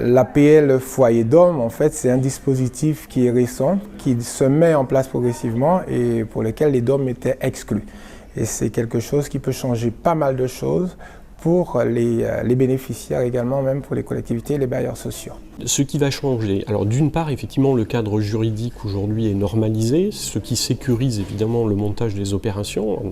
L'APL Foyer d'Hommes, en fait, c'est un dispositif qui est récent, qui se met en place progressivement et pour lequel les DOM étaient exclus. Et c'est quelque chose qui peut changer pas mal de choses pour les bénéficiaires également, même pour les collectivités et les bailleurs sociaux. Ce qui va changer, alors d'une part, effectivement, le cadre juridique aujourd'hui est normalisé, ce qui sécurise évidemment le montage des opérations,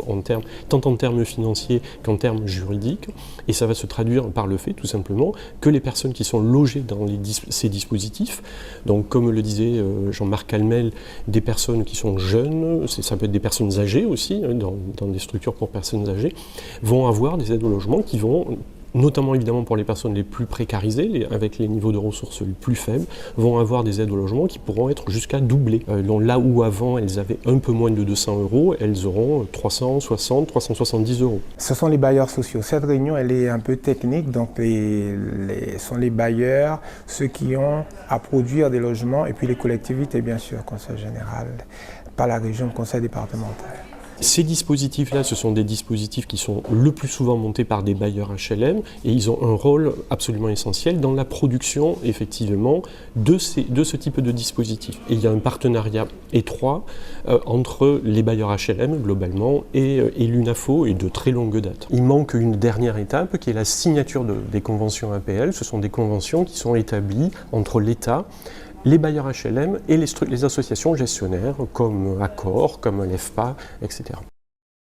tant en termes financiers qu'en termes juridiques, et ça va se traduire par le fait, tout simplement, que les personnes qui sont logées dans ces dispositifs, donc comme le disait Jean-Marc Calmel, des personnes qui sont jeunes, ça peut être des personnes âgées aussi, dans des structures pour personnes âgées, vont avoir des aides au logement qui vont, notamment évidemment pour les personnes les plus précarisées, avec les niveaux de ressources les plus faibles, vont avoir des aides au logement qui pourront être jusqu'à doublées. Donc là où avant elles avaient un peu moins de 200 €, elles auront 360, 370 €. Ce sont les bailleurs sociaux. Cette réunion, elle est un peu technique, donc sont les bailleurs, ceux qui ont à produire des logements, et puis les collectivités, bien sûr, conseil général, pas la région, le conseil départemental. Ces dispositifs-là, ce sont des dispositifs qui sont le plus souvent montés par des bailleurs HLM et ils ont un rôle absolument essentiel dans la production, effectivement, de ce type de dispositifs. Et il y a un partenariat étroit entre les bailleurs HLM, globalement, et l'UNAFO, et de très longue date. Il manque une dernière étape qui est la signature des conventions APL. Ce sont des conventions qui sont établies entre l'État, les bailleurs HLM et les associations gestionnaires comme Accor, comme l'EFPA, etc.